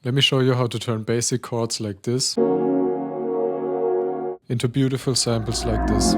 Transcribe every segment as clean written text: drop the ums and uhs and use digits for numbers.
Let me show you how to turn basic chords like this into beautiful samples like this.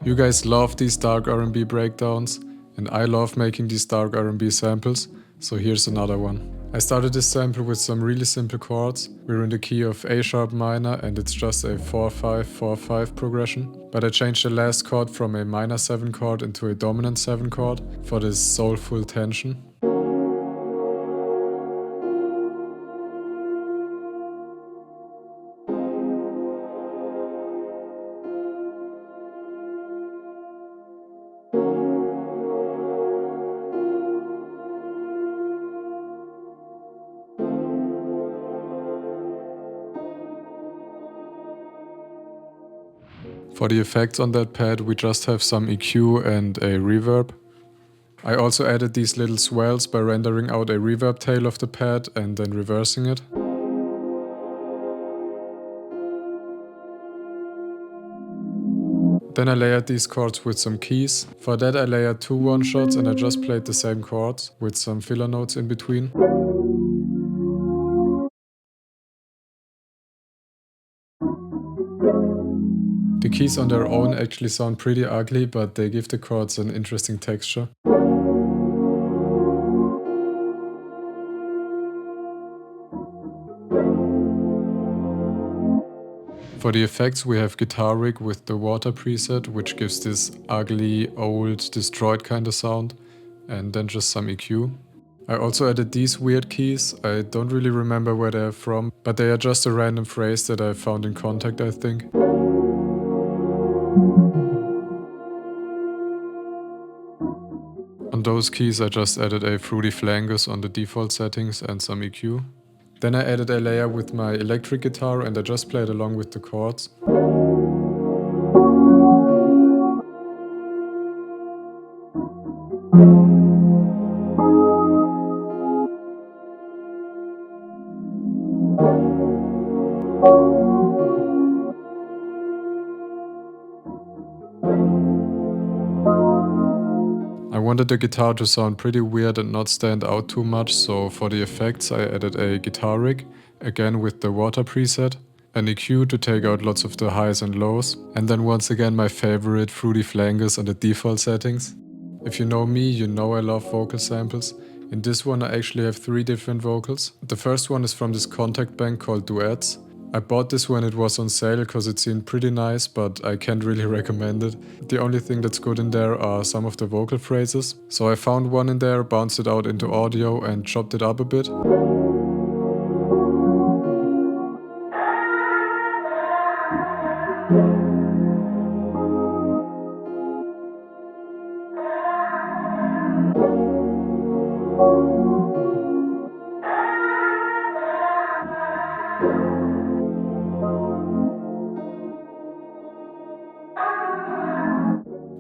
You guys love these dark R&B breakdowns, and I love making these dark R&B samples, so here's another one. I started this sample with some really simple chords. We're in the key of A sharp minor and it's just a 4-5-4-5 progression. But I changed the last chord from a minor 7 chord into a dominant 7 chord for this soulful tension. For the effects on that pad, we just have some EQ and a reverb. I also added these little swells by rendering out a reverb tail of the pad and then reversing it. Then I layered these chords with some keys. For that I layered 2 one-shots and I just played the same chords with some filler notes in between. The keys on their own actually sound pretty ugly, but they give the chords an interesting texture. For the effects we have guitar rig with the water preset, which gives this ugly, old, destroyed kind of sound, and then just some EQ. I also added these weird keys. I don't really remember where they are from, but they are just a random phrase that I found in Contact, I think. On those keys I just added a fruity flangus on the default settings and some EQ. Then I added a layer with my electric guitar and I just played along with the chords. I wanted the guitar to sound pretty weird and not stand out too much, so for the effects I added a guitar rig, again with the water preset, an EQ to take out lots of the highs and lows, and then once again my favorite fruity flangus on the default settings. If you know me, you know I love vocal samples. In this one I actually have 3 different vocals. The first one is from this Contact bank called Duets. I bought this when it was on sale because it seemed pretty nice, but I can't really recommend it. The only thing that's good in there are some of the vocal phrases. So I found one in there, bounced it out into audio and chopped it up a bit.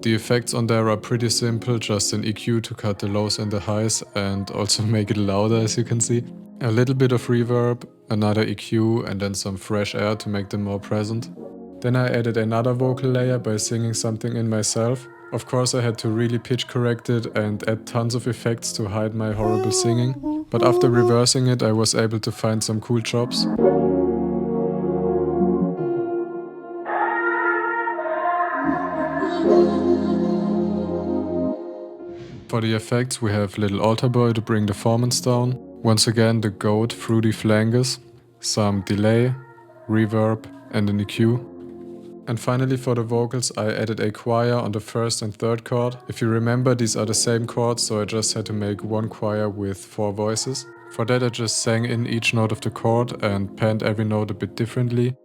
The effects on there are pretty simple, just an EQ to cut the lows and the highs and also make it louder, as you can see. A little bit of reverb, another EQ and then some fresh air to make them more present. Then I added another vocal layer by singing something in myself. Of course I had to really pitch correct it and add tons of effects to hide my horrible singing. But after reversing it I was able to find some cool chops. For the effects we have little altar boy to bring the performance down. Once again the goat fruity flangus, some delay, reverb and an EQ. And finally for the vocals I added a choir on the first and third chord. If you remember, these are the same chords, so I just had to make one choir with 4 voices. For that I just sang in each note of the chord and panned every note a bit differently.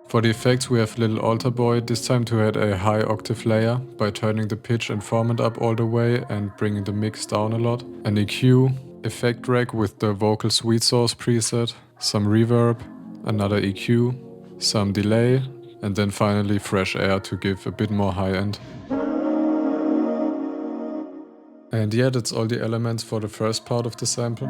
For the effects we have little altar boy, this time to add a high octave layer by turning the pitch and formant up all the way and bringing the mix down a lot. An EQ, effect rack with the vocal sweet sauce preset, some reverb, another EQ, some delay, and then finally fresh air to give a bit more high end. And yeah, that's all the elements for the first part of the sample.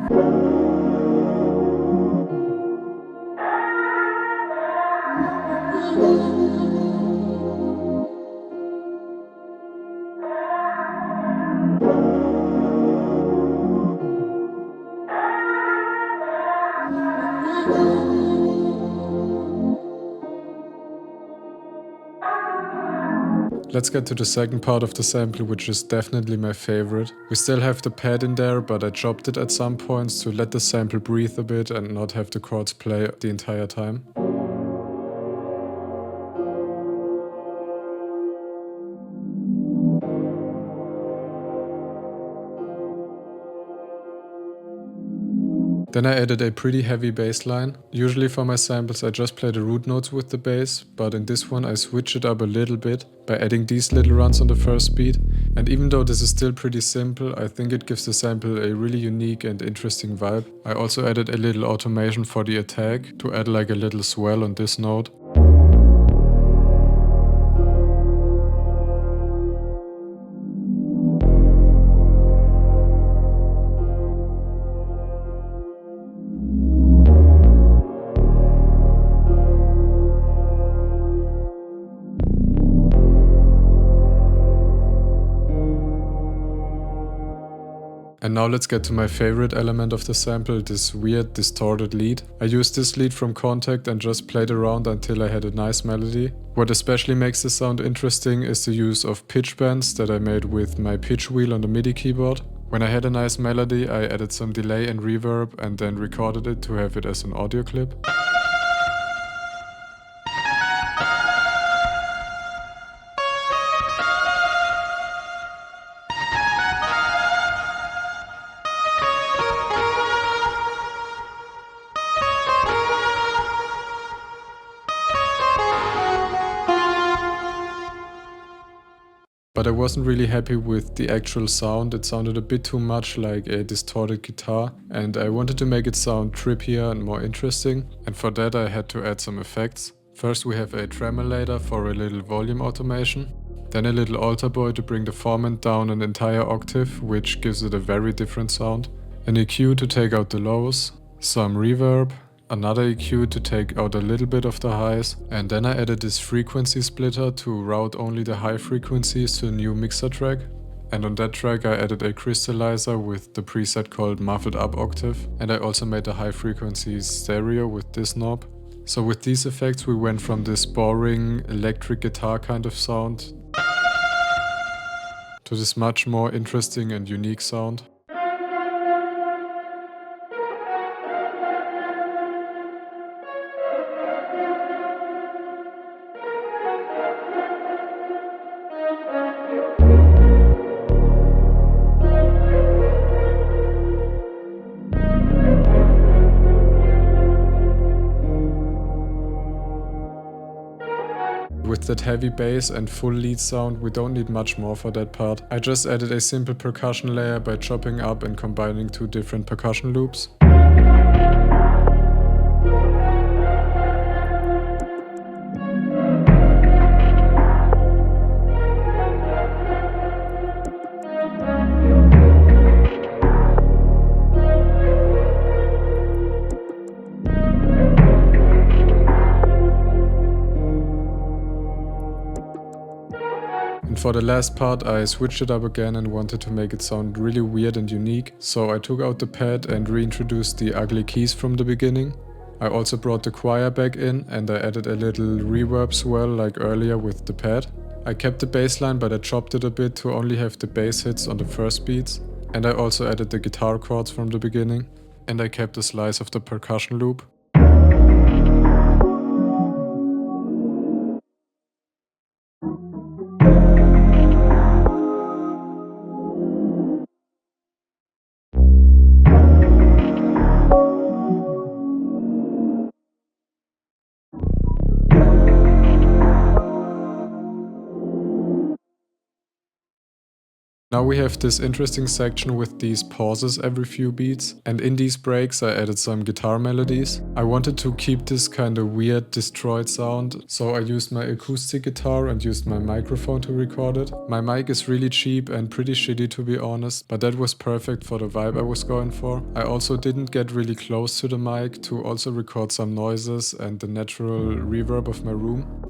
Let's get to the second part of the sample, which is definitely my favorite. We still have the pad in there, but I chopped it at some points to let the sample breathe a bit and not have the chords play the entire time. Then I added a pretty heavy bass line. Usually for my samples I just play the root notes with the bass, but in this one I switch it up a little bit by adding these little runs on the first beat. And even though this is still pretty simple, I think it gives the sample a really unique and interesting vibe. I also added a little automation for the attack to add like a little swell on this note. And now let's get to my favorite element of the sample, this weird distorted lead. I used this lead from Contact and just played around until I had a nice melody. What especially makes this sound interesting is the use of pitch bends that I made with my pitch wheel on the MIDI keyboard. When I had a nice melody, I added some delay and reverb and then recorded it to have it as an audio clip. But I wasn't really happy with the actual sound. It sounded a bit too much like a distorted guitar, and I wanted to make it sound trippier and more interesting, and for that I had to add some effects. First we have a tremolator for a little volume automation, then a little altar boy to bring the formant down an entire octave, which gives it a very different sound, an EQ to take out the lows, some reverb, another EQ to take out a little bit of the highs, and then I added this frequency splitter to route only the high frequencies to a new mixer track. And on that track I added a crystallizer with the preset called muffled up octave, and I also made a high frequency stereo with this knob. So with these effects we went from this boring electric guitar kind of sound to this much more interesting and unique sound. With that heavy bass and full lead sound, we don't need much more for that part. I just added a simple percussion layer by chopping up and combining two different percussion loops. And for the last part I switched it up again and wanted to make it sound really weird and unique, so I took out the pad and reintroduced the ugly keys from the beginning. I also brought the choir back in and I added a little reverb swell like earlier with the pad. I kept the bass line but I chopped it a bit to only have the bass hits on the first beats, and I also added the guitar chords from the beginning, and I kept a slice of the percussion loop. Now we have this interesting section with these pauses every few beats, and in these breaks I added some guitar melodies. I wanted to keep this kind of weird destroyed sound, so I used my acoustic guitar and used my microphone to record it. My mic is really cheap and pretty shitty to be honest, but that was perfect for the vibe I was going for. I also didn't get really close to the mic to also record some noises and the natural reverb of my room.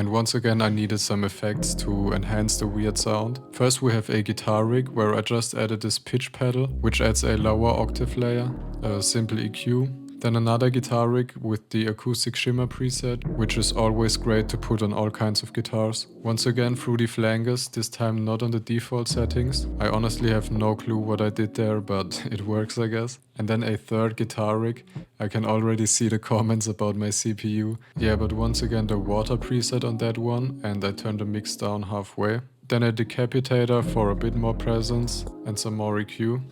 And once again I needed some effects to enhance the weird sound. First we have a guitar rig where I just added this pitch pedal, which adds a lower octave layer, a simple EQ. Then another guitar rig with the acoustic shimmer preset, which is always great to put on all kinds of guitars. Once again fruity flangers, this time not on the default settings. I honestly have no clue what I did there, but it works I guess. And then a third guitar rig. I can already see the comments about my CPU. Yeah, but once again the water preset on that one, and I turned the mix down halfway. Then a decapitator for a bit more presence and some more EQ.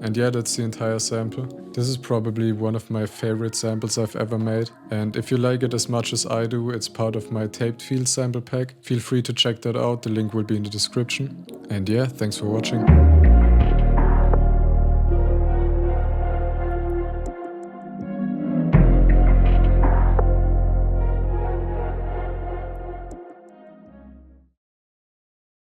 And yeah, that's the entire sample. This is probably one of my favorite samples I've ever made. And if you like it as much as I do, it's part of my taped field sample pack. Feel free to check that out, the link will be in the description. And yeah, thanks for watching.